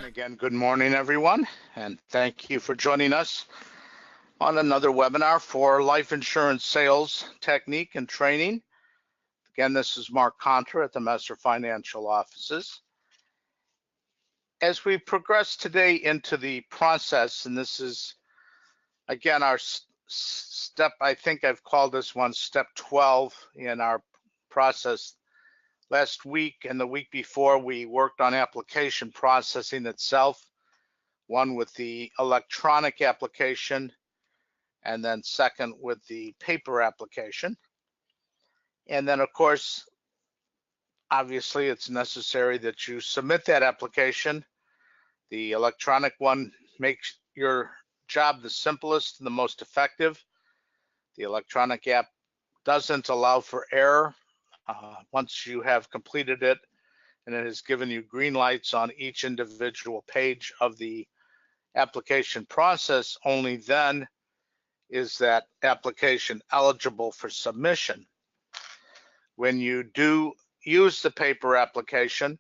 Again, good morning, everyone, and thank you for joining us on another webinar for life insurance sales technique and training. Again, this is Mark Contra at the Messer Financial Offices. As we progress today into the process, and this is, again, our step, I think I've called this one step 12 in our process. Last week and the week before, we worked on application processing itself, one with the electronic application, and then second with the paper application. And then, of course, obviously, it's necessary that you submit that application. The electronic one makes your job the simplest and the most effective. The electronic app doesn't allow for error. Once you have completed it and it has given you green lights on each individual page of the application process, only then is that application eligible for submission. When you do use the paper application,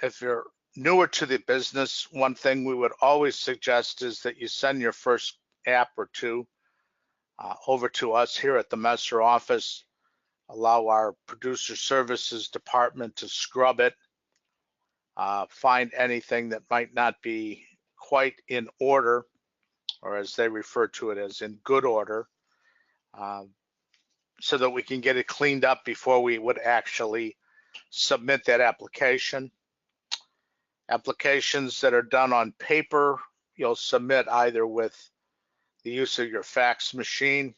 if you're newer to the business, one thing we would always suggest is that you send your first app or two over to us here at the Messer office. Allow our producer services department to scrub it, find anything that might not be quite in order, or as they refer to it as in good order, so that we can get it cleaned up before we would actually submit that application. Applications that are done on paper, you'll submit either with the use of your fax machine.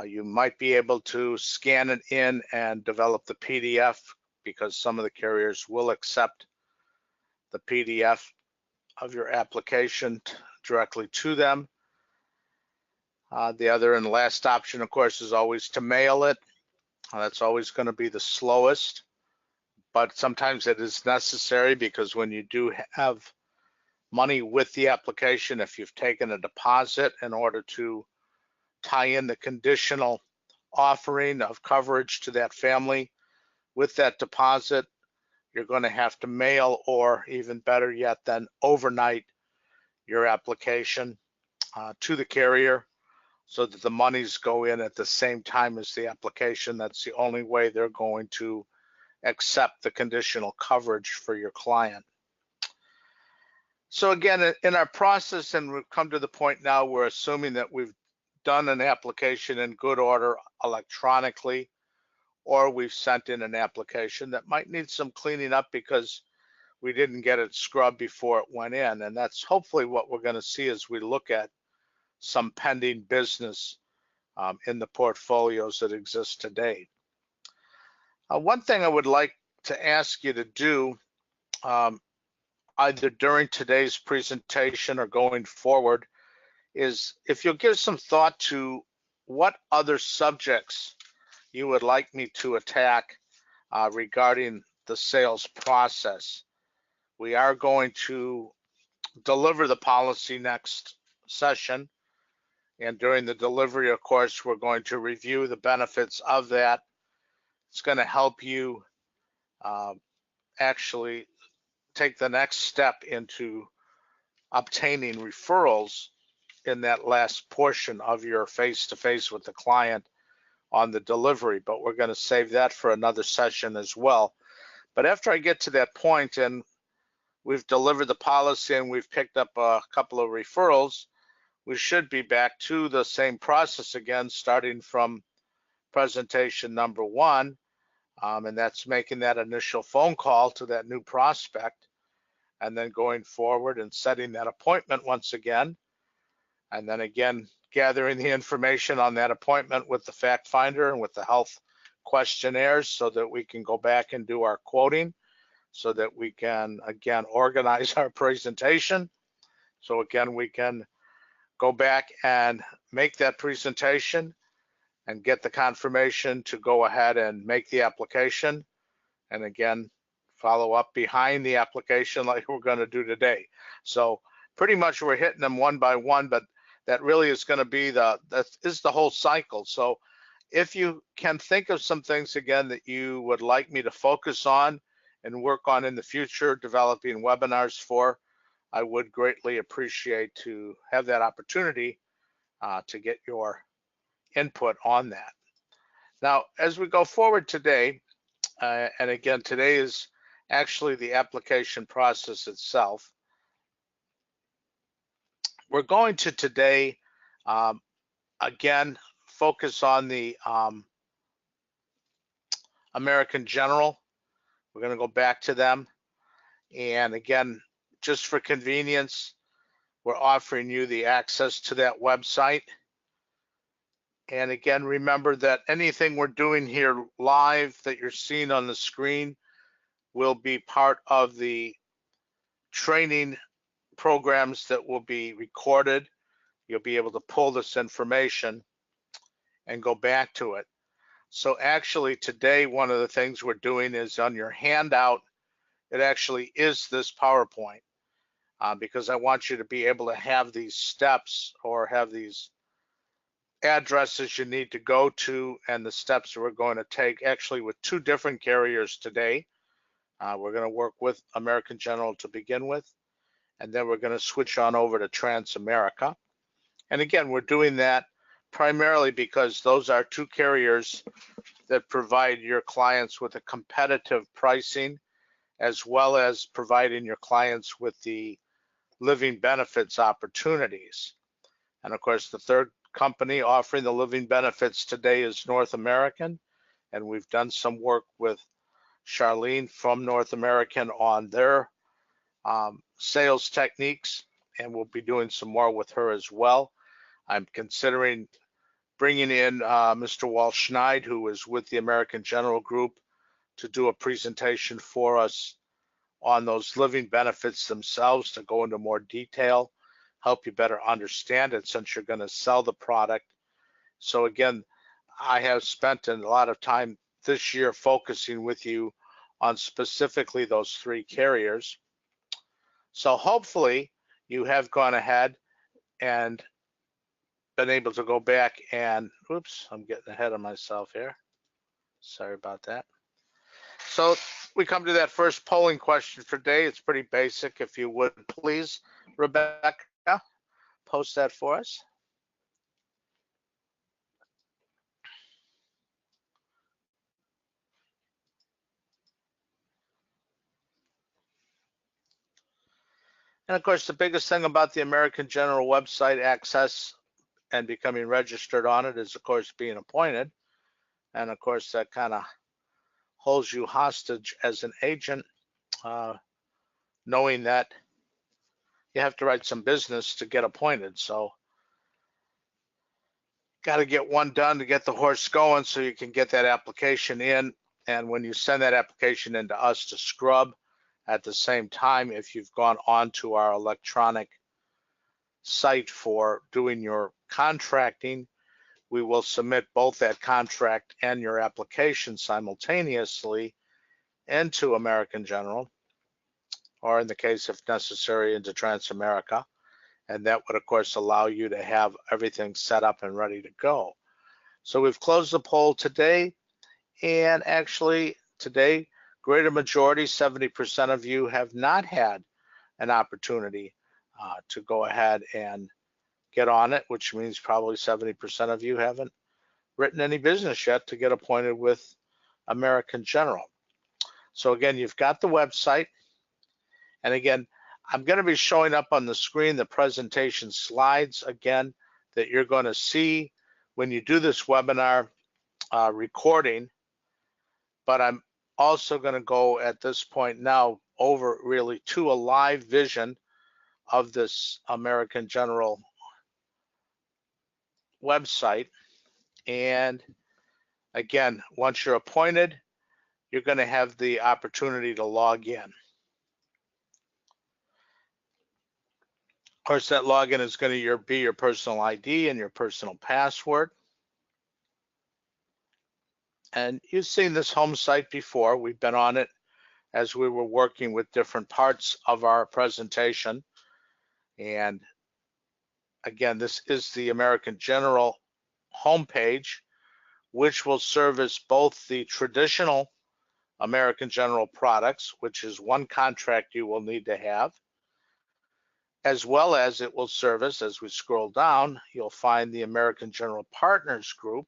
You might be able to scan it in and develop the PDF, because some of the carriers will accept the PDF of your application directly to them. The other and last option, of course, is always to mail it. That's always going to be the slowest, but sometimes it is necessary, because when you do have money with the application, if you've taken a deposit in order to tie in the conditional offering of coverage to that family with that deposit, you're going to have to mail, or even better yet, then overnight your application to the carrier so that the monies go in at the same time as the application. That's the only way they're going to accept the conditional coverage for your client. So again, in our process, and we've come to the point now, we're assuming that we've done an application in good order electronically, or we've sent in an application that might need some cleaning up because we didn't get it scrubbed before it went in. And that's hopefully what we're going to see as we look at some pending business in the portfolios that exist today. One thing I would like to ask you to do, either during today's presentation or going forward, is if you'll give some thought to what other subjects you would like me to attack regarding the sales process. We are going to deliver the policy next session, and during the delivery, of course, we're going to review the benefits of that. It's going to help you actually take the next step into obtaining referrals in that last portion of your face-to-face with the client on the delivery, but we're going to save that for another session as well. But after I get to that point and we've delivered the policy and we've picked up a couple of referrals, we should be back to the same process again, starting from presentation number one, and that's making that initial phone call to that new prospect, and then going forward and setting that appointment once again, and then again gathering the information on that appointment with the fact finder and with the health questionnaires, so that we can go back and do our quoting, so that we can again organize our presentation. So again, we can go back and make that presentation and get the confirmation to go ahead and make the application, and again follow up behind the application like we're going to do today. So pretty much we're hitting them one by one, but that really is going to be that is the whole cycle. So if you can think of some things again that you would like me to focus on and work on in the future, developing webinars for, I would greatly appreciate to have that opportunity to get your input on that. Now, as we go forward today, and again, today is actually the application process itself. We're going to today, again, focus on the American General. We're going to go back to them. And again, just for convenience, we're offering you the access to that website. And again, remember that anything we're doing here live that you're seeing on the screen will be part of the training programs that will be recorded. You'll be able to pull this information and go back to it. So actually today, one of the things we're doing is on your handout, it actually is this PowerPoint because I want you to be able to have these steps or have these addresses you need to go to and the steps that we're going to take actually with two different carriers today. We're going to work with American General to begin with, and then we're going to switch on over to Transamerica. And again, we're doing that primarily because those are two carriers that provide your clients with a competitive pricing, as well as providing your clients with the living benefits opportunities. And of course, the third company offering the living benefits today is North American, and we've done some work with Charlene from North American on their sales techniques, and we'll be doing some more with her as well. I'm considering bringing in Mr. Walsh Schneid, who is with the American General Group, to do a presentation for us on those living benefits themselves to go into more detail, help you better understand it since you're going to sell the product. So again, I have spent a lot of time this year focusing with you on specifically those three carriers. So hopefully you have gone ahead and been able to go back and, oops, I'm getting ahead of myself here. Sorry about that. So we come to that first polling question for today. It's pretty basic. If you would please, Rebecca, post that for us. And of course, the biggest thing about the American General website access and becoming registered on it is, of course, being appointed. And of course, that kind of holds you hostage as an agent, knowing that you have to write some business to get appointed. So got to get one done to get the horse going so you can get that application in. And when you send that application in to us to scrub, at the same time, if you've gone on to our electronic site for doing your contracting, we will submit both that contract and your application simultaneously into American General, or in the case, if necessary, into Transamerica. And that would, of course, allow you to have everything set up and ready to go. So we've closed the poll today, and actually today, greater majority, 70% of you have not had an opportunity to go ahead and get on it, which means probably 70% of you haven't written any business yet to get appointed with American General. So again, you've got the website. And again, I'm going to be showing up on the screen the presentation slides again that you're going to see when you do this webinar recording. But I'm also going to go at this point now over really to a live vision of this American General website. And again, once you're appointed, you're going to have the opportunity to log in. Of course, that login is going to be your personal ID and your personal password. And you've seen this home site before. We've been on it as we were working with different parts of our presentation. And again, this is the American General homepage, which will service both the traditional American General products, which is one contract you will need to have, as well as it will service, as we scroll down, you'll find the American General Partners Group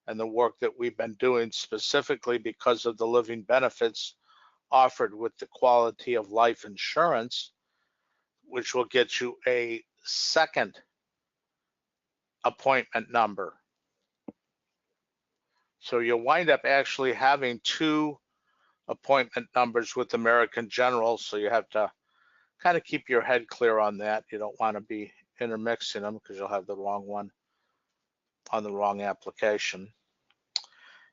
and the work that we've been doing specifically because of the living benefits offered with the quality of life insurance, which will get you a second appointment number. So you'll wind up actually having two appointment numbers with American General, so you have to kind of keep your head clear on that. You don't want to be intermixing them because you'll have the wrong one on the wrong application.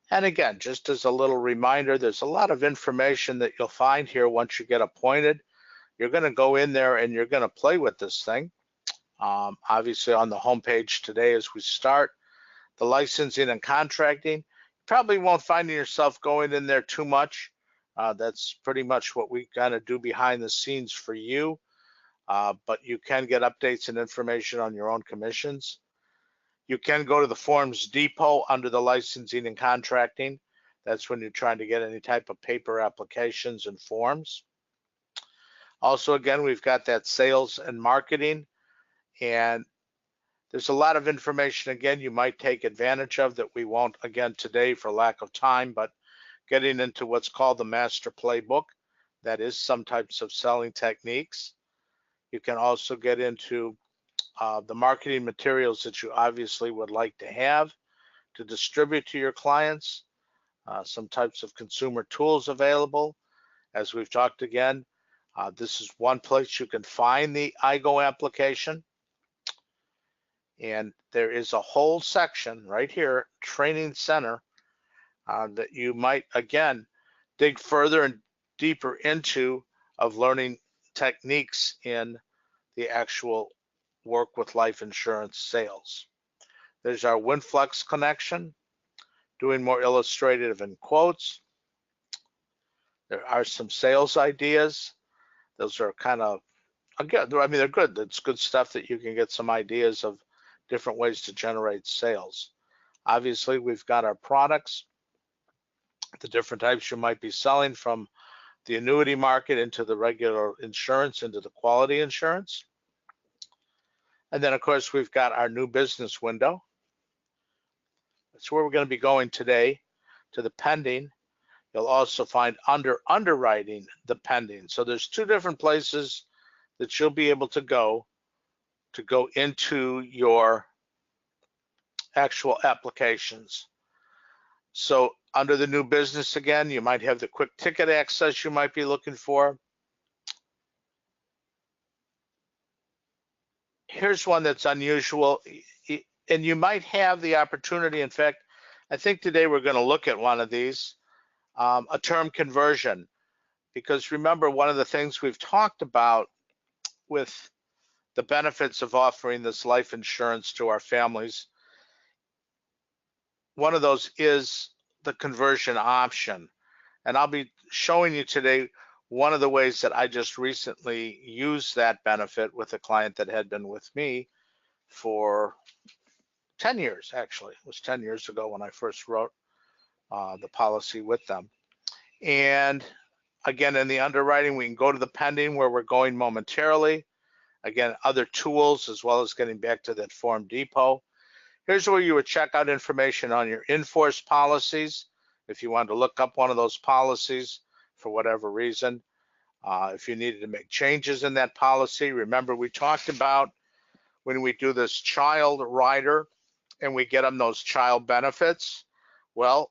And again, just as a little reminder, there's a lot of information that you'll find here once you get appointed. You're going to go in there and you're going to play with this thing. Obviously on the homepage today as we start, the licensing and contracting, you probably won't find yourself going in there too much. That's pretty much what we kind of do behind the scenes for you, but you can get updates and information on your own commissions. You can go to the Forms Depot under the licensing and contracting. That's when you're trying to get any type of paper applications and forms. Also, again, we've got that sales and marketing, and there's a lot of information, again, you might take advantage of that we won't, again, today for lack of time, but getting into what's called the master playbook. That is some types of selling techniques. You can also get into the marketing materials that you obviously would like to have to distribute to your clients, some types of consumer tools available. As we've talked again, this is one place you can find the IGO application. And there is a whole section right here, Training Center, that you might, again, dig further and deeper into of learning techniques in the actual work with life insurance sales. There's our WinFlex connection, doing more illustrative and quotes. There are some sales ideas. Those are kind of, again, I mean, they're good. It's good stuff that you can get some ideas of different ways to generate sales. Obviously, we've got our products, the different types you might be selling, from the annuity market into the regular insurance, into the quality insurance. And then, of course, we've got our new business window. That's where we're going to be going today, to the pending. You'll also find under underwriting the pending. So there's two different places that you'll be able to go into your actual applications. So under the new business, again, you might have the quick ticket access you might be looking for. Here's one that's unusual, and you might have the opportunity. In fact, I think today we're going to look at one of these, a term conversion, because remember, one of the things we've talked about with the benefits of offering this life insurance to our families, one of those is the conversion option. And I'll be showing you today one of the ways that I just recently used that benefit with a client that had been with me for 10 years, actually. It was 10 years ago when I first wrote the policy with them. And again, in the underwriting, we can go to the pending where we're going momentarily. Again, other tools, as well as getting back to that Form Depot. Here's where you would check out information on your in-force policies. If you wanted to look up one of those policies for whatever reason, if you needed to make changes in that policy. Remember, we talked about when we do this child rider and we get them those child benefits. Well,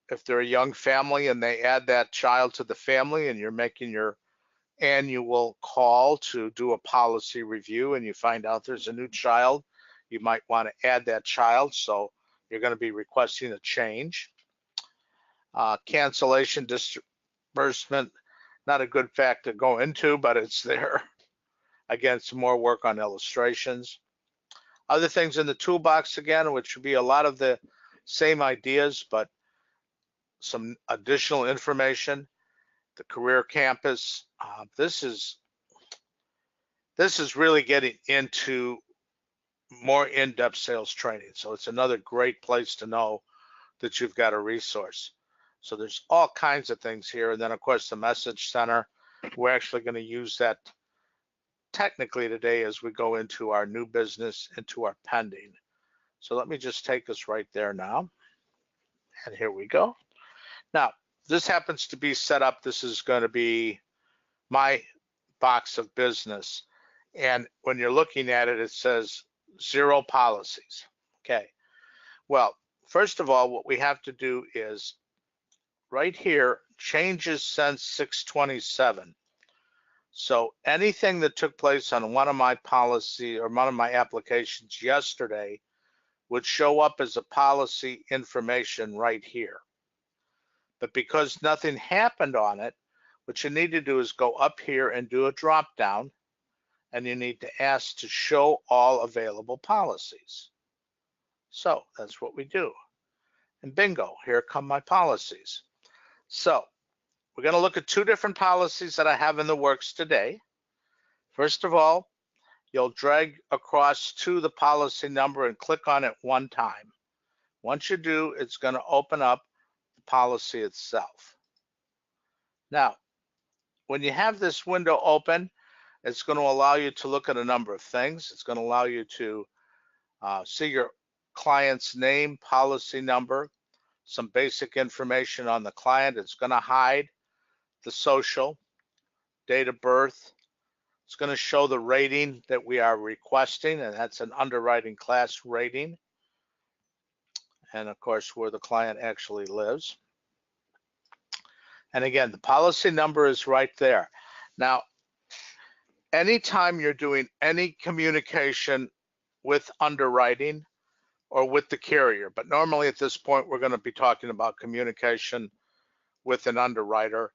if they're a young family and they add that child to the family and you're making your annual call to do a policy review and you find out there's a new child, you might want to add that child, so you're going to be requesting a change. Cancellation, disbursement, not a good fact to go into, but it's there. Again, some more work on illustrations. Other things in the toolbox, again, which would be a lot of the same ideas, but some additional information. The career campus. This is really getting into more in-depth sales training. So it's another great place to know that you've got a resource. So there's all kinds of things here. And then of course the message center, we're actually going to use that technically today as we go into our new business, into our pending. So let me just take us right there now. And here we go. Now, this happens to be set up. This is going to be my box of business. And when you're looking at it, it says 0 policies. Okay. Well, first of all, what we have to do is right here, changes since 6/27. So anything that took place on one of my policy or one of my applications yesterday would show up as a policy information right here. But because nothing happened on it, what you need to do is go up here and do a drop down, and you need to ask to show all available policies. So that's what we do. And bingo, here come my policies. So we're going to look at 2 different policies that I have in the works today. First of all, you'll drag across to the policy number and click on it 1 time. Once you do, it's going to open up the policy itself. Now, when you have this window open, it's going to allow you to look at a number of things. It's going to allow you to see your client's name, policy number, some basic information on the client. It's going to hide the social, date of birth. It's going to show the rating that we are requesting, and that's an underwriting class rating. And of course, where the client actually lives. And again, the policy number is right there. Now, anytime you're doing any communication with underwriting or with the carrier, but normally at this point, we're going to be talking about communication with an underwriter.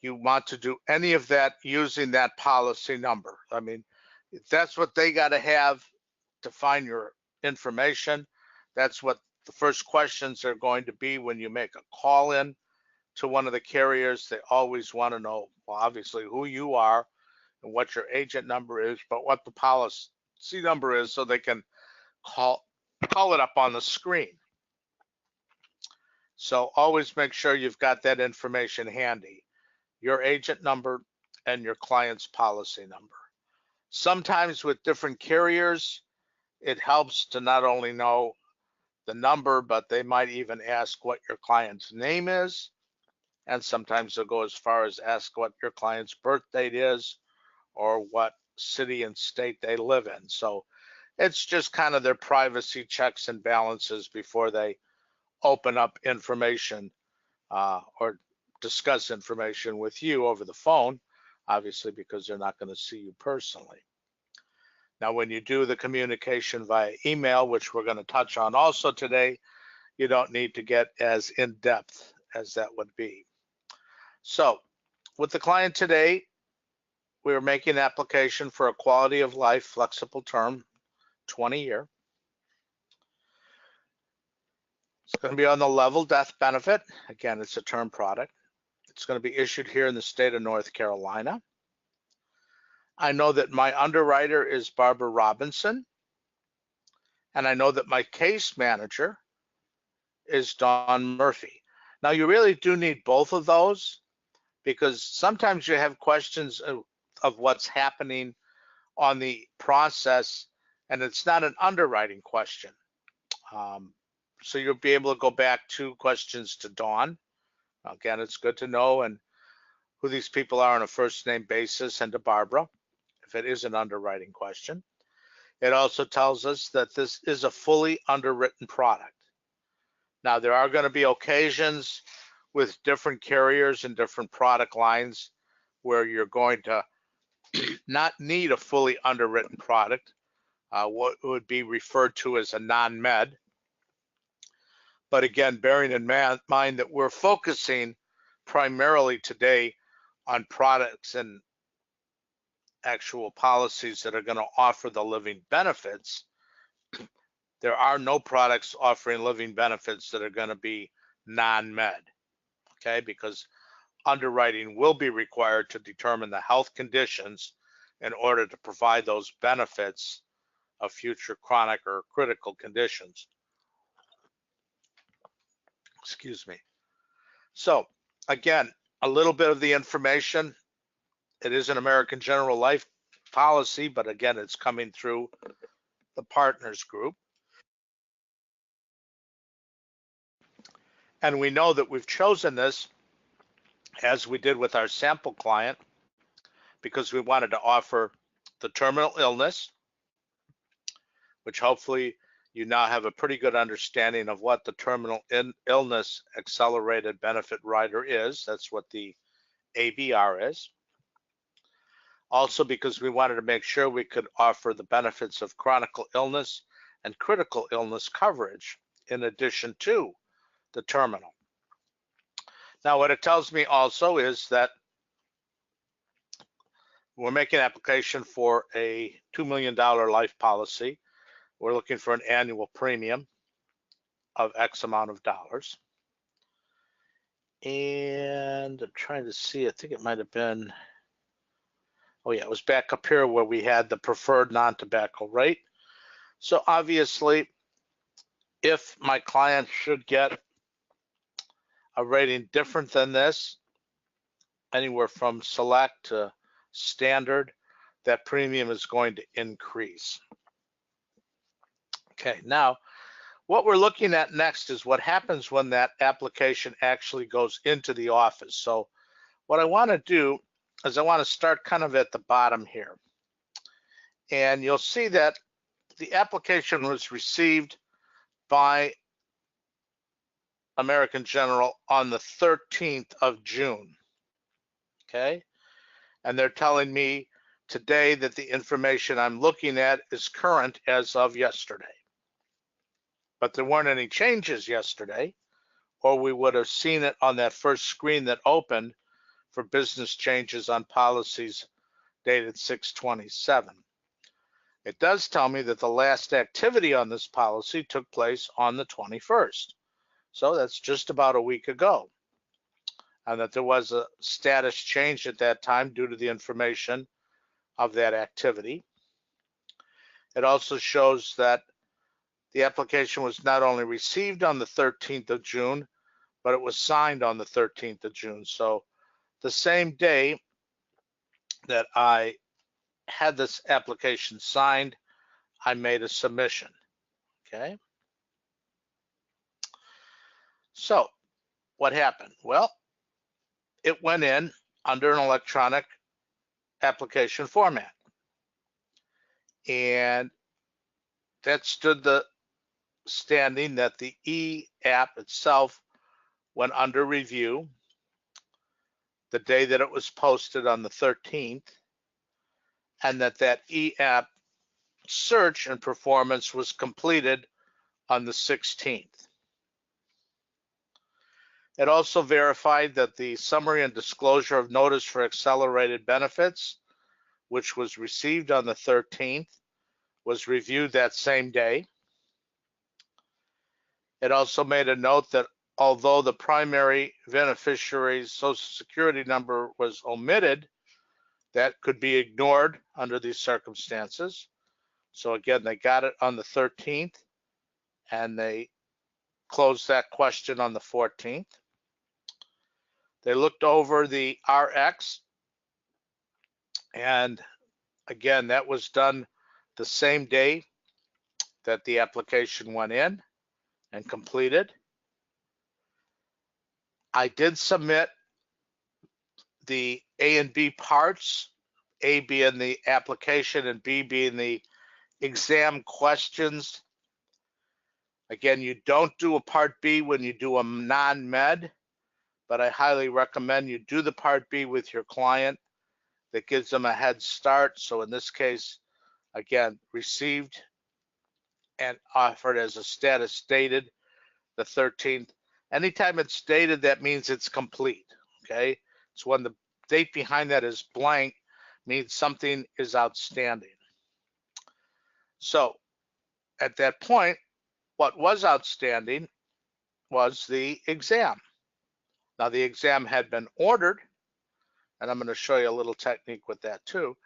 You want to do any of that using that policy number. I mean, that's what they got to have to find your information. That's what the first questions are going to be when you make a call in to one of the carriers. They always want to know, well, obviously who you are and what your agent number is, but what the policy number is so they can call it up on the screen. So always make sure you've got that information handy, your agent number and your client's policy number. Sometimes with different carriers, it helps to not only know the number, but they might even ask what your client's name is. And sometimes they'll go as far as ask what your client's birth date is or what city and state they live in. So it's just kind of their privacy checks and balances before they open up information or discuss information with you over the phone, obviously because they're not going to see you personally. Now, when you do the communication via email, which we're going to touch on also today, you don't need to get as in-depth as that would be. So with the client today, we're making an application for a quality of life flexible term, 20-year. It's going to be on the level death benefit. Again, it's a term product. It's going to be issued here in the state of North Carolina. I know that my underwriter is Barbara Robinson, and I know that my case manager is Dawn Murphy. Now, you really do need both of those because sometimes you have questions of what's happening on the process, and it's not an underwriting question. So you'll be able to go back 2 questions to Dawn. Again, it's good to know and who these people are on a first name basis, and to Barbara, if it is an underwriting question. It also tells us that this is a fully underwritten product. Now, there are going to be occasions with different carriers and different product lines where you're going to not need a fully underwritten product, what would be referred to as a non-med. But again, bearing in mind that we're focusing primarily today on products and actual policies that are going to offer the living benefits, there are no products offering living benefits that are going to be non-med, okay? Because underwriting will be required to determine the health conditions in order to provide those benefits of future chronic or critical conditions. Excuse me. So again, a little bit of the information. It is an American General Life policy, but again, it's coming through the partners group. And we know that we've chosen this, as we did with our sample client, because we wanted to offer the terminal illness, which hopefully you now have a pretty good understanding of what the terminal illness accelerated benefit rider is. That's what the ABR is. Also, because we wanted to make sure we could offer the benefits of chronic illness and critical illness coverage in addition to the terminal. Now, what it tells me also is that we're making an application for a $2 million life policy. We're looking for an annual premium of X amount of dollars. And I'm trying to see, I think it might have been, oh yeah, it was back up here where we had the preferred non-tobacco rate. So obviously, if my client should get a rating different than this, anywhere from select to standard, that premium is going to increase. Okay, now what we're looking at next is what happens when that application actually goes into the office. So what I want to do is I want to start kind of at the bottom here. And you'll see that the application was received by American General on the 13th of June. Okay, and they're telling me today that the information I'm looking at is current as of yesterday. But there weren't any changes yesterday, or we would have seen it on that first screen that opened for business changes on policies dated 6/27. It does tell me that the last activity on this policy took place on the 21st. So that's just about a week ago. And that there was a status change at that time due to the information of that activity. It also shows that the application was not only received on the 13th of June, but it was signed on the 13th of June. So the same day that I had this application signed, I made a submission. Okay. So what happened? Well, it went in under an electronic application format. And that stood the standing that the e-app itself went under review the day that it was posted on the 13th, and that e-app search and performance was completed on the 16th. It also verified that the summary and disclosure of notice for accelerated benefits, which was received on the 13th, was reviewed that same day. It also made a note that although the primary beneficiary's Social Security number was omitted, that could be ignored under these circumstances. So again, they got it on the 13th and they closed that question on the 14th. They looked over the RX, and again, that was done the same day that the application went in and completed. I did submit the A and B parts, A being the application and B being the exam questions. Again, you don't do a Part B when you do a non-med, but I highly recommend you do the Part B with your client. That gives them a head start. So in this case, again, received and offered as a status stated the 13th. Anytime it's dated, that means it's complete, okay? So when the date behind that is blank, means something is outstanding. So at that point, what was outstanding was the exam. Now the exam had been ordered, and I'm going to show you a little technique with that too.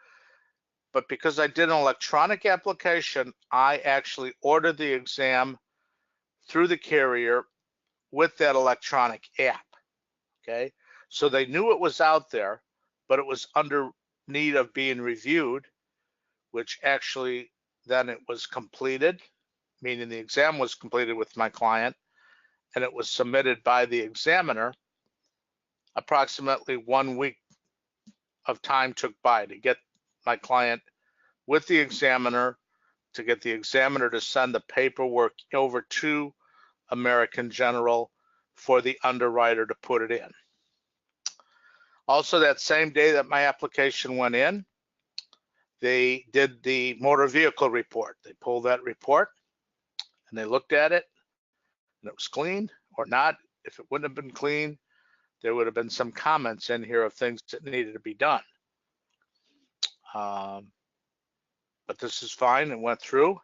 But because I did an electronic application, I actually ordered the exam through the carrier with that electronic app. okay? So they knew it was out there, but it was under need of being reviewed, which actually then it was completed, meaning the exam was completed with my client, and it was submitted by the examiner. Approximately 1 week of time took by to get my client with the examiner, to get the examiner to send the paperwork over to American General for the underwriter to put it in. Also, that same day that my application went in, they did the motor vehicle report. They pulled that report and they looked at it, and it was clean or not. If it wouldn't have been clean, there would have been some comments in here of things that needed to be done. But this is fine and went through.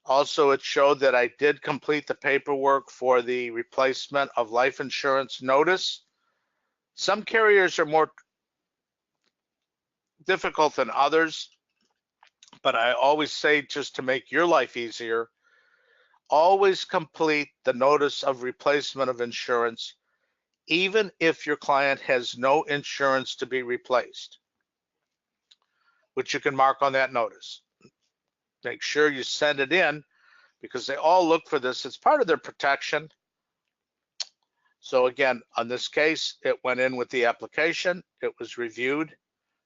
Also, it showed that I did complete the paperwork for the replacement of life insurance notice. Some carriers are more difficult than others, but I always say, just to make your life easier, always complete the notice of replacement of insurance, even if your client has no insurance to be replaced, which you can mark on that notice. Make sure you send it in, because they all look for this. It's part of their protection. So again, on this case, it went in with the application, it was reviewed,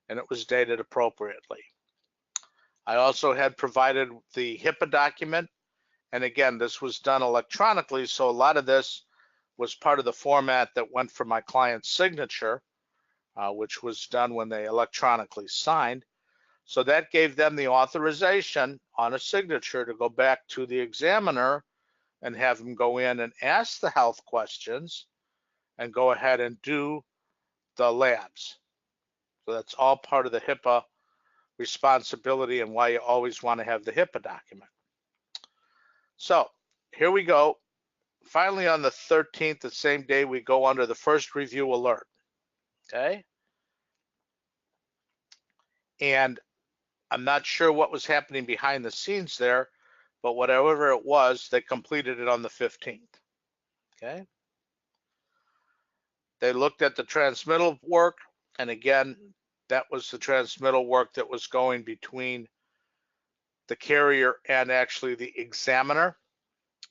and it was dated appropriately. I also had provided the HIPAA document, and again, this was done electronically, so a lot of this was part of the format that went for my client's signature, which was done when they electronically signed. So that gave them the authorization on a signature to go back to the examiner and have them go in and ask the health questions and go ahead and do the labs. So that's all part of the HIPAA responsibility and why you always want to have the HIPAA document. So here we go. Finally, on the 13th, the same day, we go under the first review alert, okay? And I'm not sure what was happening behind the scenes there, but whatever it was, they completed it on the 15th, okay? They looked at the transmittal work, and again, that was the transmittal work that was going between the carrier and actually the examiner,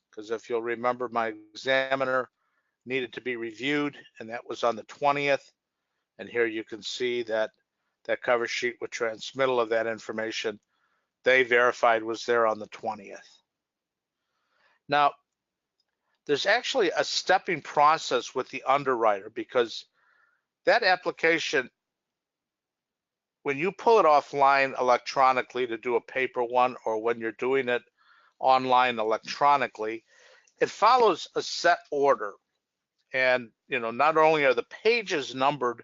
because if you'll remember, my examiner needed to be reviewed, and that was on the 20th. And here you can see that that cover sheet with transmittal of that information, they verified was there on the 20th. Now, there's actually a stepping process with the underwriter, because that application, when you pull it offline electronically to do a paper one, or when you're doing it online electronically, it follows a set order. And not only are the pages numbered,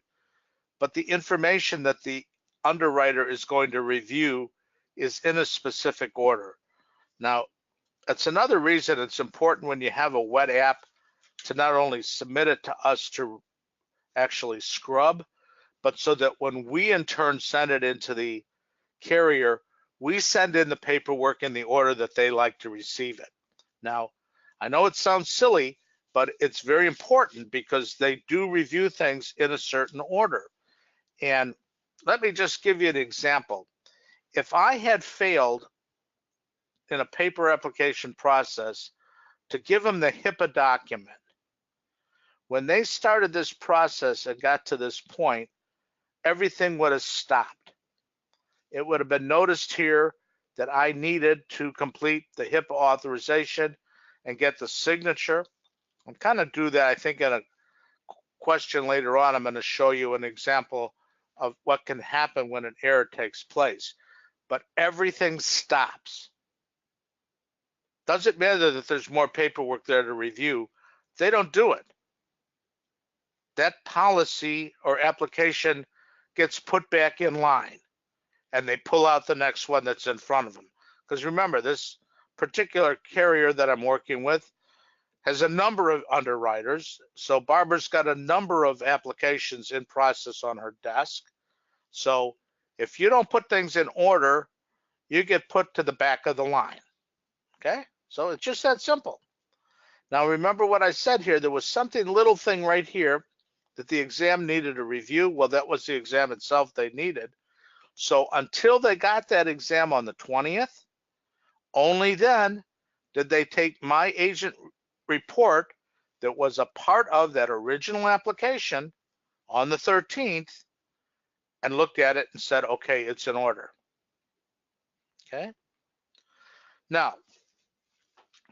but the information that the underwriter is going to review is in a specific order. Now, that's another reason it's important when you have a wet app to not only submit it to us to actually scrub, but so that when we in turn send it into the carrier, we send in the paperwork in the order that they like to receive it. Now, I know it sounds silly, but it's very important, because they do review things in a certain order. And let me just give you an example. If I had failed in a paper application process to give them the HIPAA document, when they started this process and got to this point, everything would have stopped. It would have been noticed here that I needed to complete the HIPAA authorization and get the signature. I'm kind of do that, I think, in a question later on. I'm going to show you an example of what can happen when an error takes place. But everything stops. Doesn't matter that there's more paperwork there to review. They don't do it. That policy or application gets put back in line, and they pull out the next one that's in front of them. Because remember, this particular carrier that I'm working with has a number of underwriters. So Barbara's got a number of applications in process on her desk. So if you don't put things in order, you get put to the back of the line, okay? So it's just that simple. Now remember what I said here, there was something, little thing right here that the exam needed a review. Well, that was the exam itself they needed. So until they got that exam on the 20th, only then did they take my agent report that was a part of that original application on the 13th and looked at it and said, okay, it's in order. Okay. Now,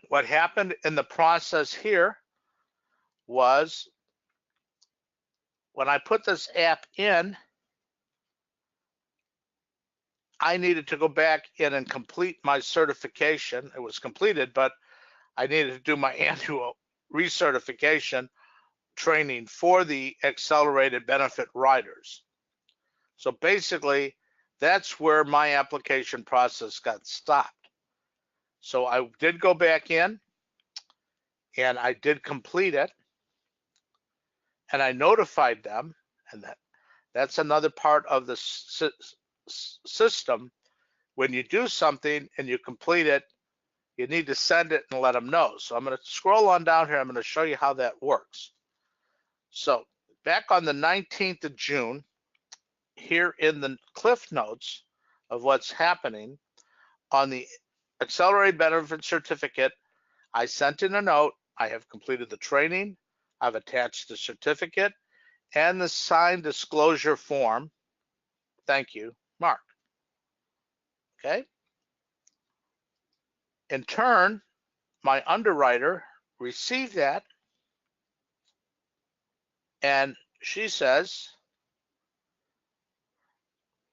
what happened in the process here was when I put this app in, I needed to go back in and complete my certification. It was completed, but I needed to do my annual recertification training for the accelerated benefit riders. So basically, that's where my application process got stopped. So I did go back in and I did complete it and I notified them, and that's another part of the system. When you do something and you complete it, you need to send it and let them know. So I'm going to scroll on down here. I'm going to show you how that works. So back on the 19th of June, here in the Cliff Notes of what's happening, on the Accelerated Benefit Certificate, I sent in a note. I have completed the training. I've attached the certificate and the signed disclosure form. Thank you, Mark. Okay. In turn, my underwriter received that, and she says,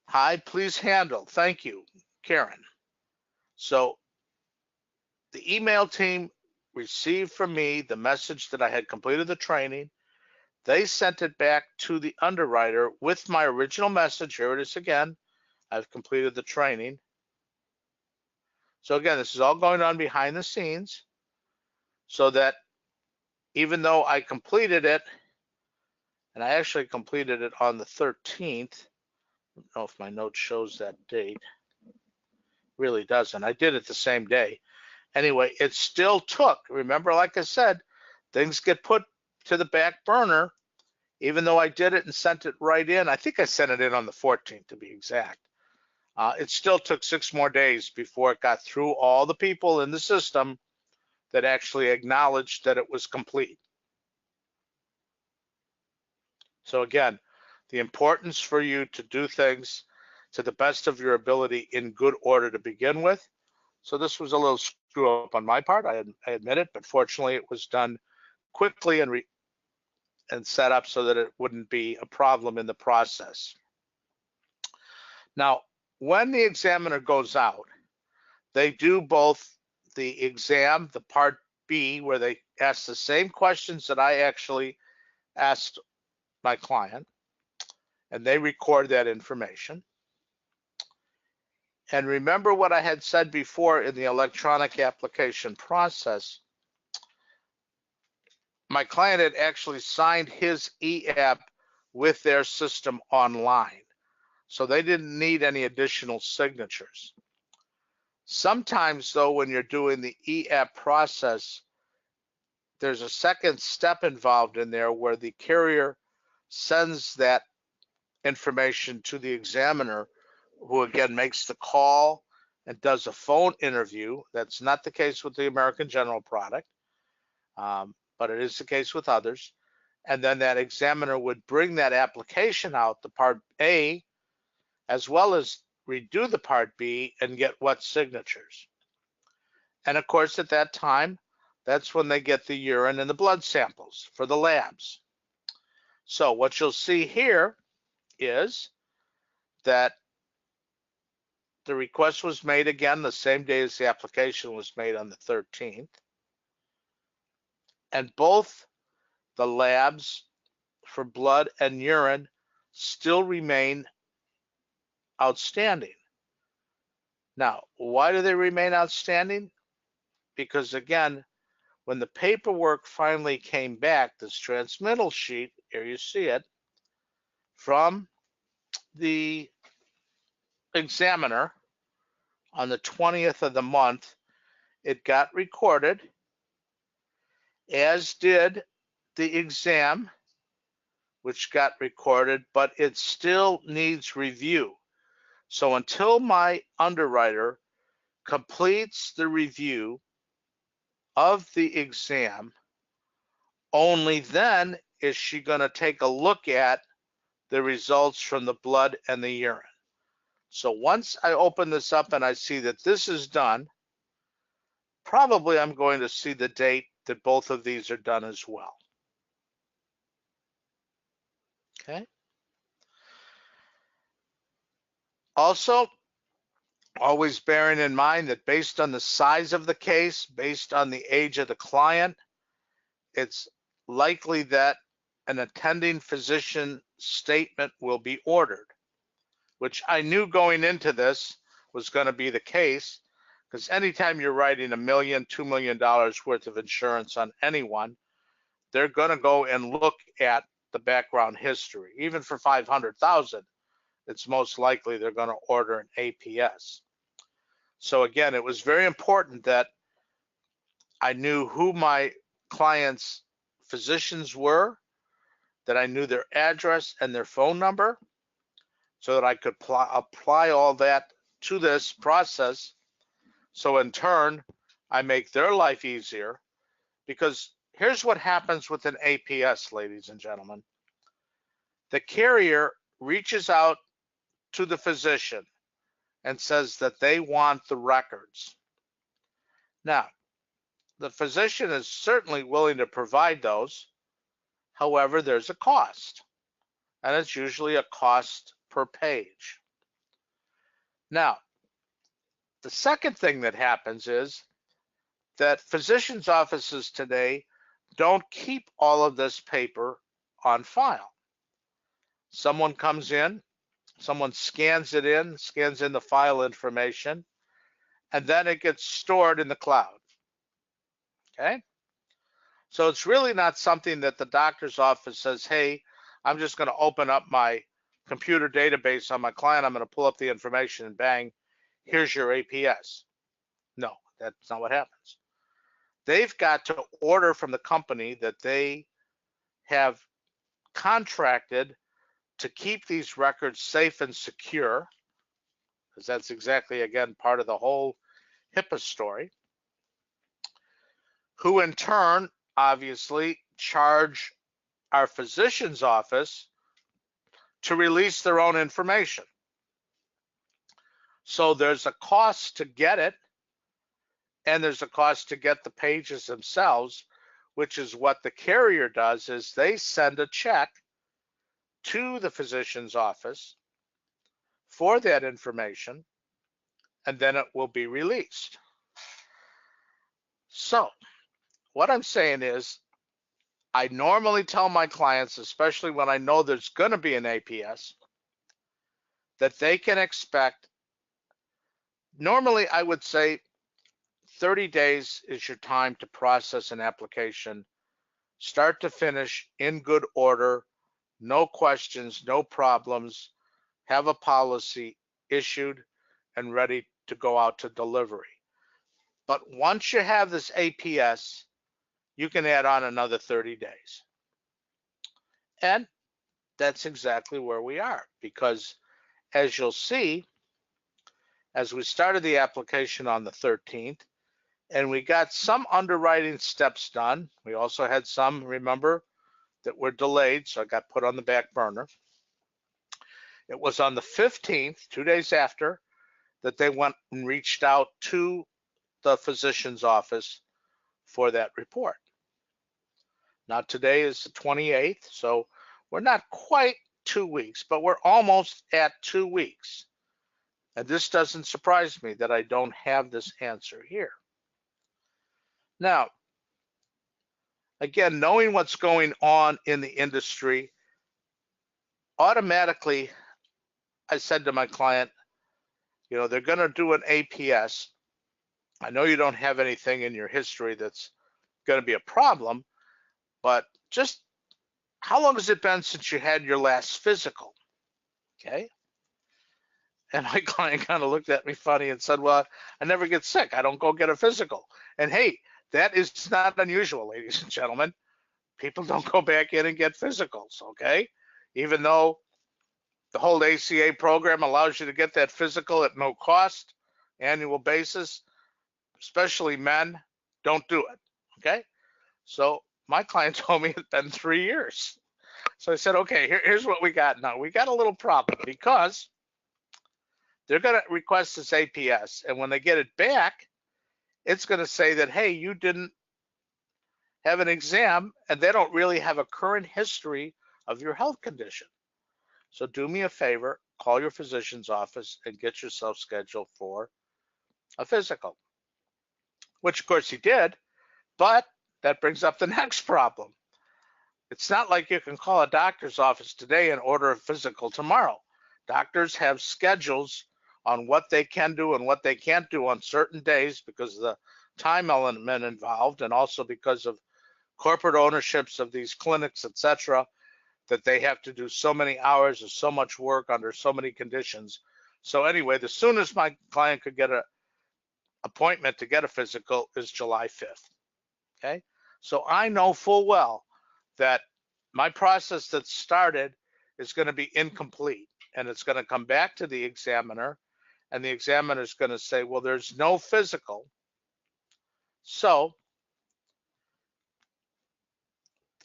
hi, please handle. Thank you, Karen. So the email team received from me the message that I had completed the training. They sent it back to the underwriter with my original message. Here it is again. I've completed the training. So again, this is all going on behind the scenes so that even though I completed it, and I actually completed it on the 13th, I don't know if my note shows that date. Really doesn't. I did it the same day. Anyway, it still took, remember, like I said, things get put to the back burner, even though I did it and sent it right in. I think I sent it in on the 14th to be exact. It still took 6 more days before it got through all the people in the system that actually acknowledged that it was complete. So again, the importance for you to do things to the best of your ability in good order to begin with. So this was a little screw up on my part, I admit it, but fortunately it was done quickly and set up so that it wouldn't be a problem in the process. Now, when the examiner goes out, they do both the exam, the part B, where they ask the same questions that I actually asked my client, and they record that information. And remember what I had said before in the electronic application process, my client had actually signed his e-app with their system online. So they didn't need any additional signatures. Sometimes though, when you're doing the e-app process, there's a second step involved in there where the carrier sends that information to the examiner, who again makes the call and does a phone interview. That's not the case with the American General product, but it is the case with others. And then that examiner would bring that application out, the Part A, as well as redo the Part B and get what signatures. And of course, at that time, that's when they get the urine and the blood samples for the labs. So what you'll see here is that the request was made again the same day as the application was made on the 13th. And both the labs for blood and urine still remain outstanding. Now, why do they remain outstanding? Because again, when the paperwork finally came back, this transmittal sheet, here you see it, from the examiner on the 20th of the month, it got recorded, as did the exam, which got recorded, but it still needs review. So until my underwriter completes the review of the exam, only then is she going to take a look at the results from the blood and the urine. So once I open this up and I see that this is done, probably I'm going to see the date that both of these are done as well. Okay. Also, always bearing in mind that based on the size of the case, based on the age of the client, it's likely that an attending physician statement will be ordered, which I knew going into this was going to be the case, because anytime you're writing $1 million, $2 million worth of insurance on anyone, they're going to go and look at the background history. Even for $500,000, it's most likely they're going to order an APS. So again, it was very important that I knew who my clients' physicians were, that I knew their address and their phone number, so that I could apply all that to this process. So in turn, I make their life easier, because here's what happens with an APS, ladies and gentlemen. The carrier reaches out to the physician and says that they want the records. Now, the physician is certainly willing to provide those. However, there's a cost, and it's usually a cost per page. Now, the second thing that happens is that physicians' offices today don't keep all of this paper on file. Someone comes in, someone scans it in, scans in the file information, and then it gets stored in the cloud. Okay? So it's really not something that the doctor's office says, hey, I'm just going to open up my computer database on my client, I'm going to pull up the information and bang, here's your APS. No, that's not what happens. They've got to order from the company that they have contracted to keep these records safe and secure, because that's exactly, again, part of the whole HIPAA story, who in turn, obviously, charge our physician's office to release their own information. So there's a cost to get it, and there's a cost to get the pages themselves, which is what the carrier does, is they send a check to the physician's office for that information, and then it will be released. So what I'm saying is, I normally tell my clients, especially when I know there's going to be an APS, that they can expect, normally I would say 30 days is your time to process an application, start to finish, in good order, no questions, no problems, have a policy issued and ready to go out to delivery. But once you have this APS, you can add on another 30 days. And that's exactly where we are, because as you'll see, as we started the application on the 13th, and we got some underwriting steps done. We also had some, remember, that were delayed, so I got put on the back burner. It was on the 15th, 2 days after, that they went and reached out to the physician's office for that report. Now today is the 28th, so we're not quite 2 weeks, but we're almost at 2 weeks. And this doesn't surprise me that I don't have this answer here. Now, again, knowing what's going on in the industry, automatically, I said to my client, you know, they're going to do an APS. I know you don't have anything in your history that's going to be a problem, but just how long has it been since you had your last physical? Okay. And my client kind of looked at me funny and said, well, I never get sick. I don't go get a physical. And hey, that is not unusual, ladies and gentlemen. people don't go back in and get physicals, okay? Even though the whole ACA program allows you to get that physical at no cost, annual basis, especially men, don't do it, okay? So my client told me it's been 3 years. So I said, okay, here's what we got now. We got a little problem because they're going to request this APS, and when they get it back, it's going to say that, hey, you didn't have an exam, and they don't really have a current history of your health condition. So do me a favor, call your physician's office and get yourself scheduled for a physical, which of course he did, but that brings up the next problem. It's not like you can call a doctor's office today and order a physical tomorrow. Doctors have schedules on what they can do and what they can't do on certain days because of the time element involved, and also because of corporate ownerships of these clinics, etc., that they have to do so many hours of so much work under so many conditions. So anyway, the soonest my client could get an appointment to get a physical is July 5th. Okay, so I know full well that my process that started is going to be incomplete, and it's going to come back to the examiner, and the examiner is going to say, well, there's no physical, so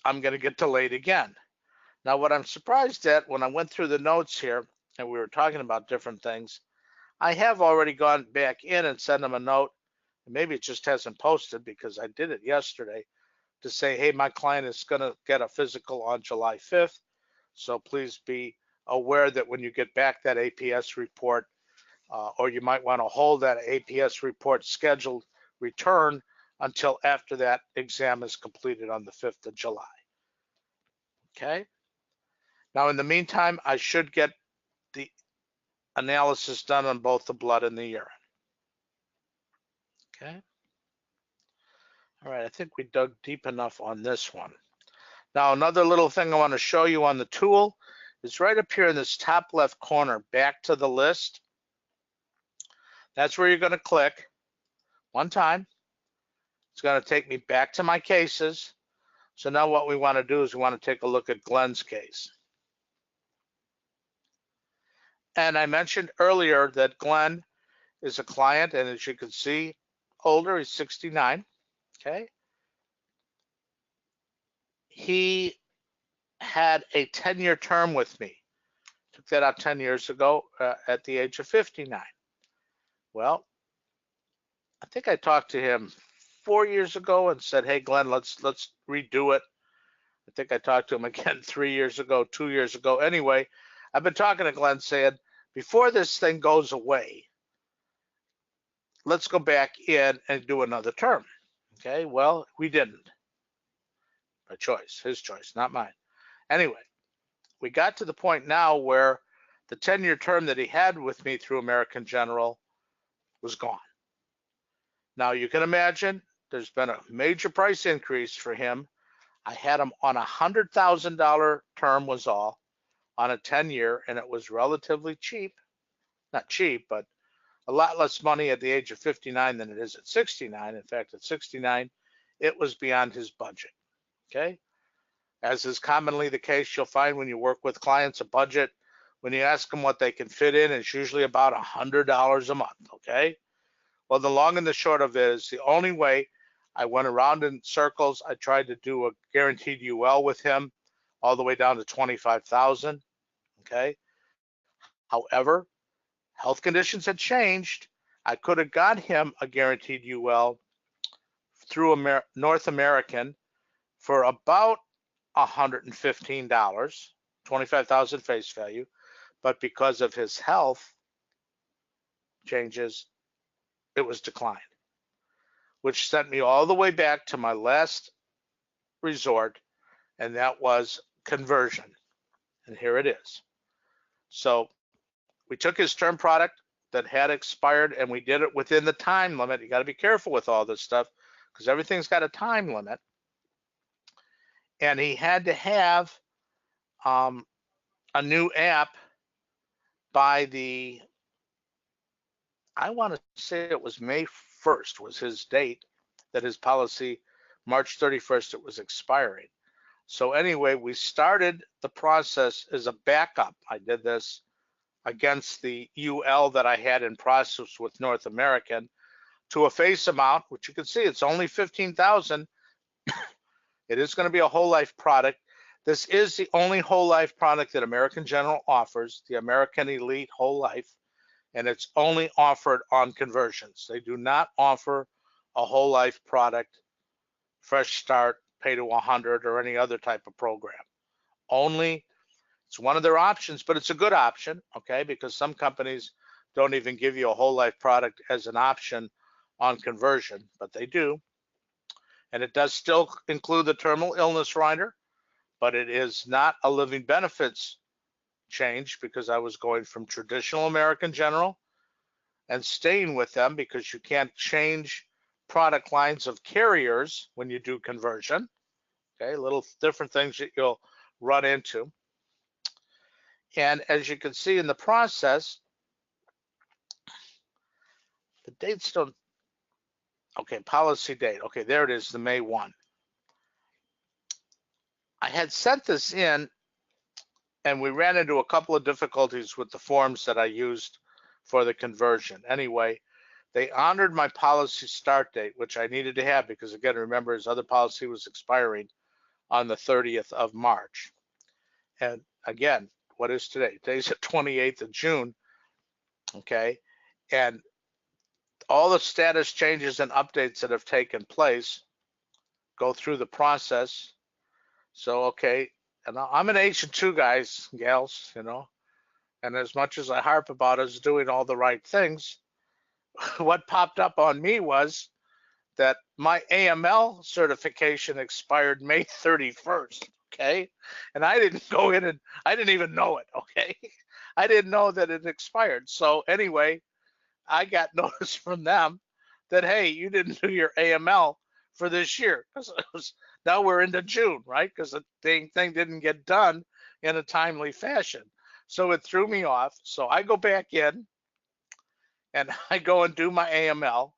I'm going to get delayed again. Now, what I'm surprised at, when I went through the notes here and we were talking about different things, I have already gone back in and sent them a note. Maybe it just hasn't posted because I did it yesterday, to say, hey, my client is going to get a physical on July 5th. So please be aware that when you get back that APS report, or you might want to hold that APS report scheduled return until after that exam is completed on the 5th of July. Okay. Now, in the meantime, I should get the analysis done on both the blood and the urine. Okay. All right, I think we dug deep enough on this one. Now, another little thing I want to show you on the tool is right up here in this top left corner, back to the list. That's where you're going to click one time. It's going to take me back to my cases. So now what we want to do is we want to take a look at Glenn's case. And I mentioned earlier that Glenn is a client, and as you can see, older, he's 69, okay? He had a 10-year term with me. Took that out 10 years ago at the age of 59. Well, I think I talked to him 4 years ago and said, hey, Glenn, let's redo it. I think I talked to him again 3 years ago, 2 years ago. Anyway, I've been talking to Glenn saying, before this thing goes away, let's go back in and do another term. Okay, well, we didn't. By choice, his choice, not mine. Anyway, we got to the point now where the 10-year term that he had with me through American General was gone. Now you can imagine there's been a major price increase for him. I had him on a $100,000 term was all on a 10-year, and it was relatively cheap. Not cheap, but a lot less money at the age of 59 than it is at 69. In fact, at 69, it was beyond his budget. Okay. As is commonly the case, you'll find when you work with clients, a budget, when you ask them what they can fit in, it's usually about $100 a month. Okay. Well, the long and the short of it is the only way I went around in circles. I tried to do a guaranteed UL with him all the way down to 25,000. Okay. However, health conditions had changed. I could have got him a guaranteed UL through North American for about $115, 25,000 face value, but because of his health changes, it was declined, which sent me all the way back to my last resort, and that was conversion. And here it is. So we took his term product that had expired, and we did it within the time limit. You got to be careful with all this stuff because everything's got a time limit. And he had to have a new app by the, I want to say it was May 1st was his date that his policy, March 31st, it was expiring. So anyway, we started the process as a backup. I did this against the UL that I had in process with North American to a face amount, which you can see it's only $15,000. It is going to be a whole life product. This is the only whole life product that American General offers, the American Elite Whole Life, and it's only offered on conversions. They do not offer a whole life product, fresh start, pay to 100, or any other type of program. Only, it's one of their options, but it's a good option, okay, because some companies don't even give you a whole life product as an option on conversion, but they do. And it does still include the terminal illness rider, but it is not a living benefits change because I was going from traditional American General and staying with them because you can't change product lines of carriers when you do conversion. Okay, little different things that you'll run into. And as you can see in the process, the dates don't, okay, policy date. Okay, there it is, the May 1. I had sent this in and we ran into a couple of difficulties with the forms that I used for the conversion. Anyway, they honored my policy start date, which I needed to have because, again, remember his other policy was expiring on the 30th of March. And again, what is today? Today's the 28th of June, okay? And all the status changes and updates that have taken place go through the process. So, okay, and I'm an agent too, guys, gals, you know, and as much as I harp about us doing all the right things, what popped up on me was that my AML certification expired May 31st, okay? And I didn't go in and I didn't even know it, okay? I didn't know that it expired. So anyway, I got notice from them that, hey, you didn't do your AML for this year. Because now we're into June, right? Because the thing didn't get done in a timely fashion. So it threw me off. So I go back in and I go and do my AML.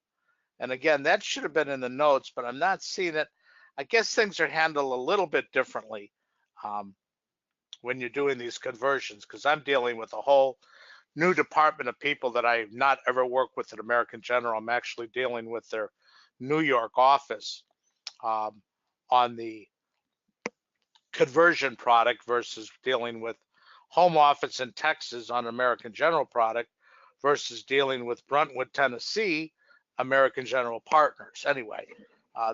And again, that should have been in the notes, but I'm not seeing it. I guess things are handled a little bit differently when you're doing these conversions, because I'm dealing with a whole new department of people that I've not ever worked with at American General. I'm actually dealing with their New York office on the conversion product versus dealing with home office in Texas on American General product versus dealing with Brentwood, Tennessee, American General partners. Anyway,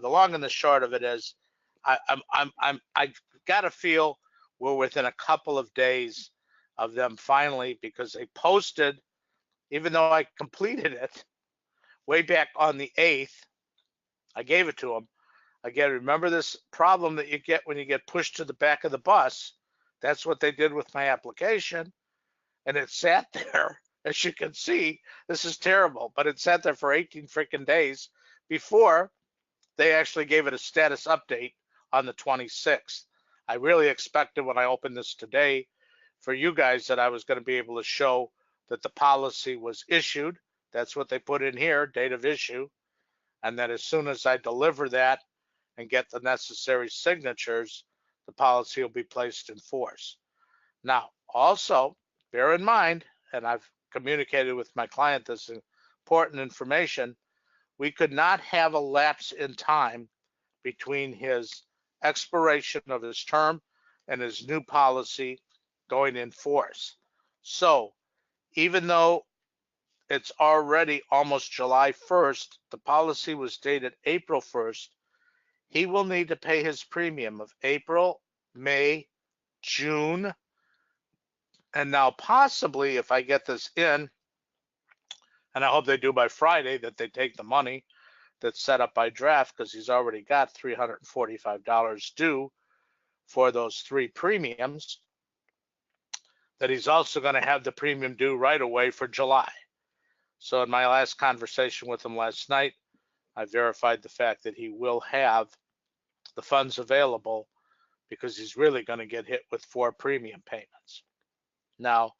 the long and the short of it is, I got to feel we're within a couple of days of them finally, because they posted, even though I completed it way back on the 8th, I gave it to them. Again, remember this problem that you get when you get pushed to the back of the bus? That's what they did with my application. And it sat there, as you can see, this is terrible, but it sat there for 18 freaking days before they actually gave it a status update on the 26th. I really expected when I opened this today for you guys that I was going to be able to show that the policy was issued. That's what they put in here, date of issue. And that as soon as I deliver that and get the necessary signatures, the policy will be placed in force. Now, also bear in mind, and I've communicated with my client this important information, we could not have a lapse in time between his expiration of his term and his new policy going in force. So even though it's already almost July 1st, the policy was dated April 1st, he will need to pay his premium of April, May, June, and now possibly if I get this in, and I hope they do by Friday, that they take the money that's set up by draft, because he's already got $345 due for those 3 premiums, that he's also going to have the premium due right away for July. So in my last conversation with him last night, I verified the fact that he will have the funds available because he's really going to get hit with 4 premium payments. Now,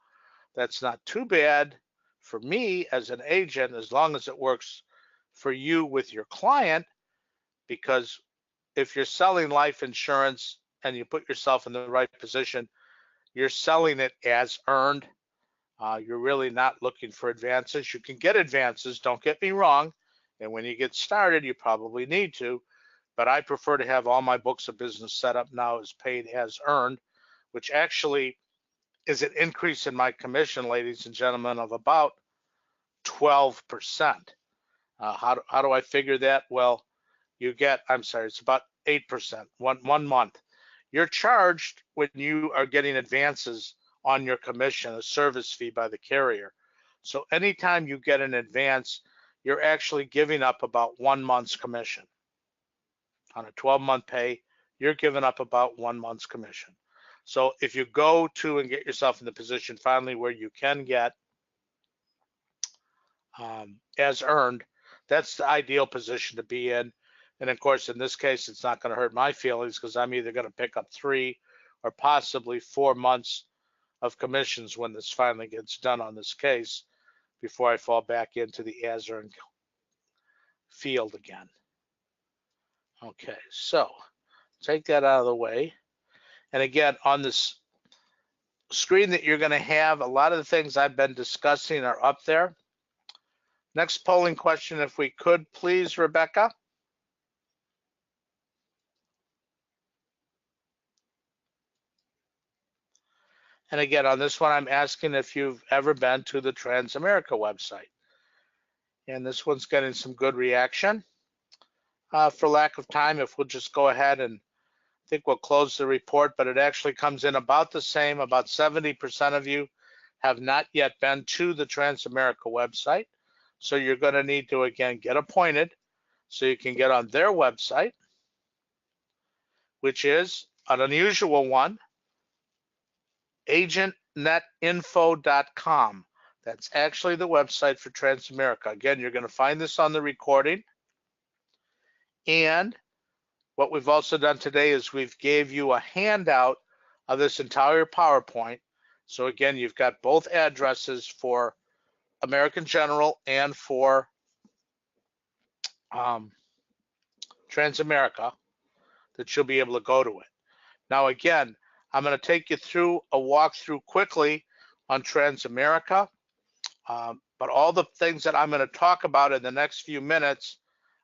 that's not too bad for me as an agent, as long as it works for you with your client, because if you're selling life insurance and you put yourself in the right position, you're selling it as earned. You're really not looking for advances. You can get advances, don't get me wrong. And when you get started, you probably need to. But I prefer to have all my books of business set up now as paid as earned, which actually is an increase in my commission, ladies and gentlemen, of about 12%. How do I figure that? Well, it's about 8%, one month. You're charged when you are getting advances on your commission, a service fee by the carrier. So anytime you get an advance, you're actually giving up about 1 month's commission. On a 12-month pay, you're giving up about 1 month's commission. So if you go to and get yourself in the position finally where you can get as earned, that's the ideal position to be in. And of course, in this case, it's not going to hurt my feelings because I'm either going to pick up 3 or possibly 4 months of commissions when this finally gets done on this case before I fall back into the as earned field again. Okay, so take that out of the way. And again, on this screen that you're going to have, a lot of the things I've been discussing are up there. Next polling question, if we could, please, Rebecca. And again, on this one, I'm asking if you've ever been to the Transamerica website. And this one's getting some good reaction. For lack of time, if we'll just go ahead and I think we'll close the report, but it actually comes in about the same. About 70% of you have not yet been to the Transamerica website. So you're going to need to, again, get appointed so you can get on their website, which is an unusual one, agentnetinfo.com. That's actually the website for Transamerica. Again, you're going to find this on the recording. And what we've also done today is we've gave you a handout of this entire PowerPoint. So again, you've got both addresses for American General and for Transamerica that you'll be able to go to it. Now again, I'm going to take you through a walkthrough quickly on Transamerica, but all the things that I'm going to talk about in the next few minutes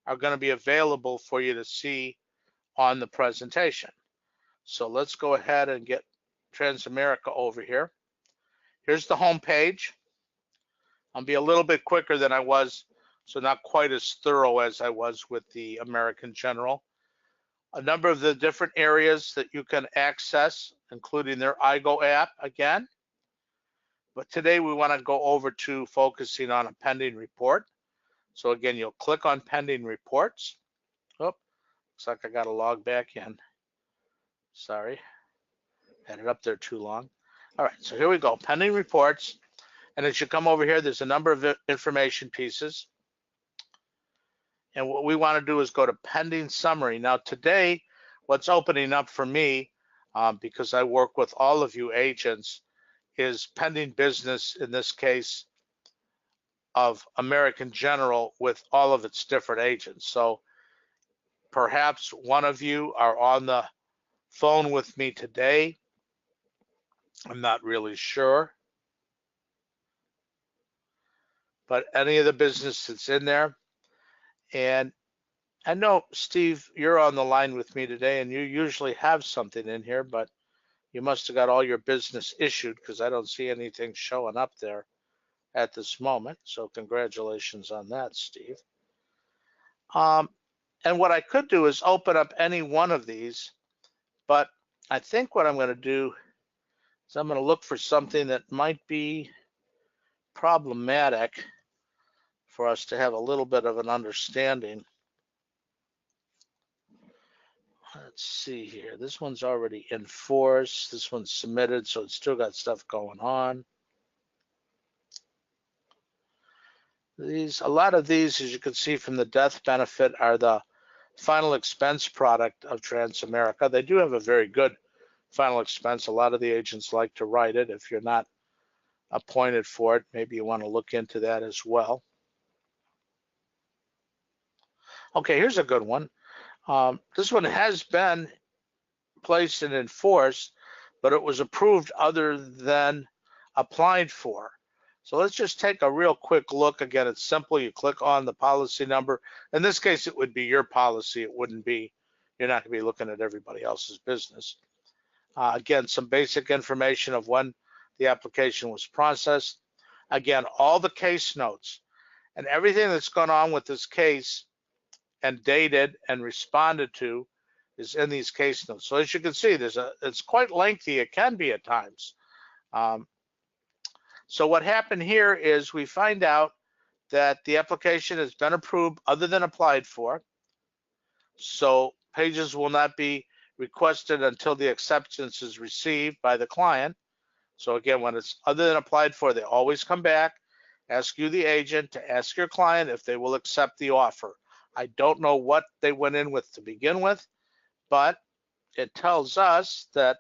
are going to be available for you to see on the presentation. So let's go ahead and get Transamerica over here. Here's the home page. I'll be a little bit quicker than I was, so not quite as thorough as I was with the American General. A number of the different areas that you can access, including their iGo app again. But today we want to go over to focusing on a pending report. So again, you'll click on pending reports. Oh, looks like I got to log back in. Sorry, had it up there too long. All right, so here we go, pending reports. And as you come over here, there's a number of information pieces. And what we want to do is go to pending summary. Now today, what's opening up for me, because I work with all of you agents, is pending business, in this case, of American General with all of its different agents. So perhaps one of you are on the phone with me today. I'm not really sure. But any of the business that's in there. And I know, Steve, you're on the line with me today, and you usually have something in here, but you must have got all your business issued because I don't see anything showing up there at this moment. So congratulations on that, Steve. And what I could do is open up any one of these, but I think what I'm going to do is I'm going to look for something that might be problematic for us to have a little bit of an understanding. Let's see here. This one's already in force. This one's submitted, so it's still got stuff going on. A lot of these, as you can see from the death benefit, are the final expense product of Transamerica. They do have a very good final expense. A lot of the agents like to write it. If you're not appointed for it, maybe you want to look into that as well. Okay, here's a good one. This one has been place and enforced, but it was approved other than applied for. So let's just take a real quick look. Again, it's simple. You click on the policy number. In this case, it would be your policy. It wouldn't be, you're not going to be looking at everybody else's business. Again, some basic information of when the application was processed. Again, all the case notes and everything that's gone on with this case and dated and responded to is in these case notes. So as you can see, it's quite lengthy. It can be at times. So what happened here is we find out that the application has been approved other than applied for. So pages will not be requested until the acceptance is received by the client. So again, when it's other than applied for, they always come back, ask you, the agent, to ask your client if they will accept the offer. I don't know what they went in with to begin with, but it tells us that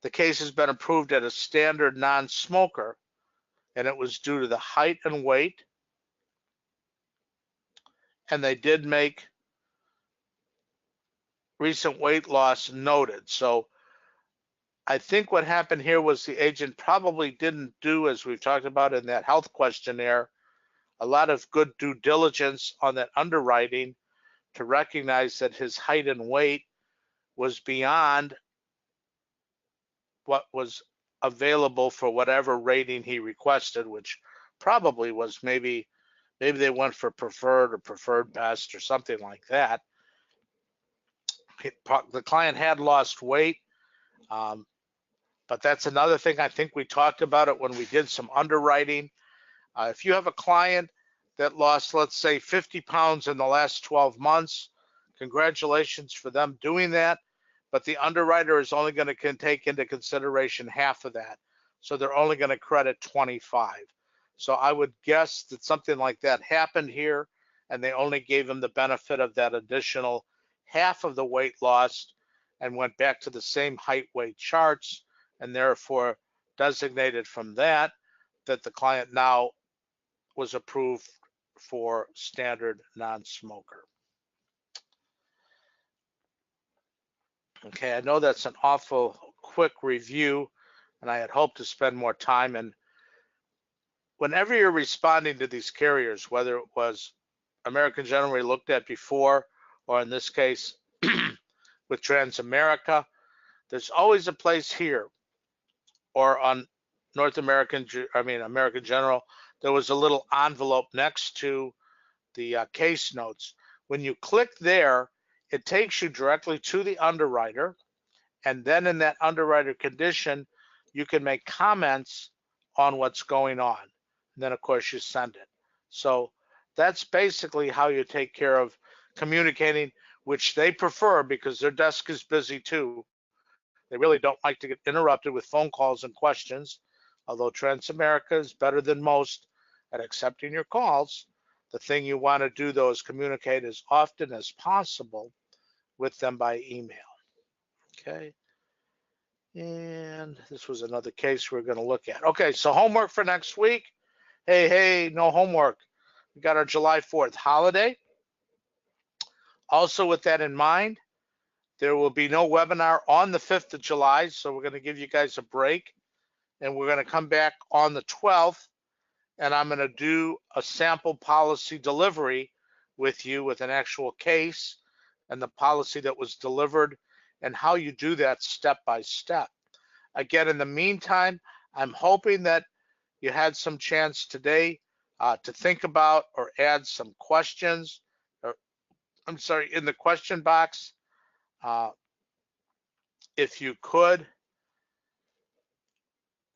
the case has been approved at a standard non-smoker, and it was due to the height and weight, and they did make recent weight loss noted. So I think what happened here was the agent probably didn't do, as we've talked about in that health questionnaire, a lot of good due diligence on that underwriting to recognize that his height and weight was beyond what was available for whatever rating he requested, which probably was maybe they went for preferred or preferred best or something like that. The client had lost weight, but that's another thing. I think we talked about it when we did some underwriting. If you have a client that lost, let's say, 50 pounds in the last 12 months, congratulations for them doing that. But the underwriter is only going to take into consideration half of that. So they're only going to credit 25. So I would guess that something like that happened here, and they only gave them the benefit of that additional half of the weight lost and went back to the same height weight charts, and therefore designated from that the client now was approved for standard non-smoker. Okay, I know that's an awful quick review, and I had hoped to spend more time. And whenever you're responding to these carriers, whether it was American General we looked at before, or in this case with Transamerica, there's always a place here, or on American General, there was a little envelope next to the case notes. When you click there, it takes you directly to the underwriter, and then in that underwriter condition, you can make comments on what's going on. And then, of course, you send it. So that's basically how you take care of communicating, which they prefer because their desk is busy too. They really don't like to get interrupted with phone calls and questions, although Transamerica is better than most at accepting your calls. The thing you want to do, though, is communicate as often as possible with them by email. Okay. And this was another case we're going to look at. Okay, so homework for next week. Hey, no homework. We got our July 4th holiday. Also, with that in mind, there will be no webinar on the 5th of July, so we're going to give you guys a break. And we're going to come back on the 12th, and I'm going to do a sample policy delivery with you with an actual case and the policy that was delivered and how you do that step by step. Again, in the meantime, I'm hoping that you had some chance today to think about or add some questions, or I'm sorry, in the question box. If you could,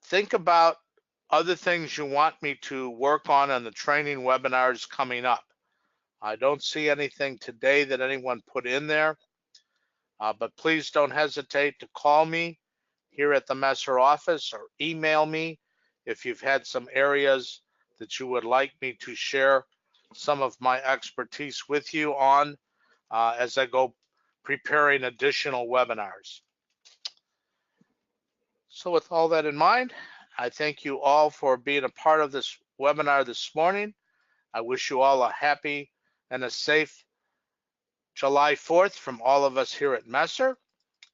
think about other things you want me to work on the training webinars coming up. I don't see anything today that anyone put in there, but please don't hesitate to call me here at the Messer office or email me if you've had some areas that you would like me to share some of my expertise with you on as I go preparing additional webinars. So with all that in mind, I thank you all for being a part of this webinar this morning. I wish you all a happy and a safe July 4th from all of us here at Messer.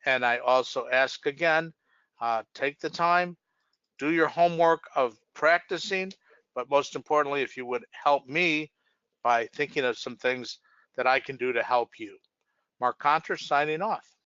And I also ask again, take the time, do your homework of practicing, but most importantly, if you would help me by thinking of some things that I can do to help you. Mark Contra signing off.